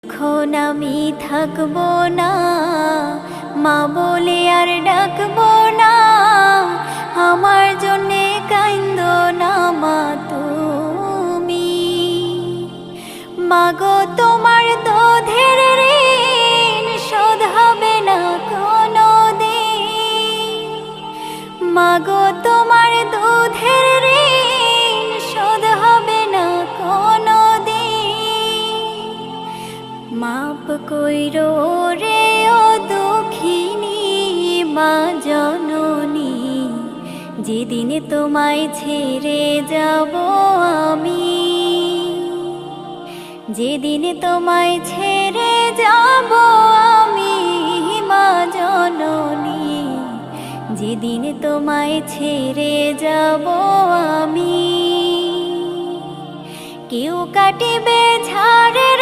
কিছুক্ষণ আমি থাকবো না, মা বলে আর ডাকবো না। আমার জন্যে কাইন্দো না মা তুমি। মাগো তোমার দুধের ঋণ শোধ হবে না কোনোদিন। মাগো তোমার দুধের ঋণ শোধ হবে না কোনোদিন। মাপ কইরো রে ও দুঃখিনী মা জননী, যেদিন তোমায় ছেড়ে যাব আমি। যেদিন তোমায় ছেড়ে যাব আমি মা জননী, যেদিন তোমায় ছেড়ে যাব আমি। কেউ কাটিবে ঝাড়ের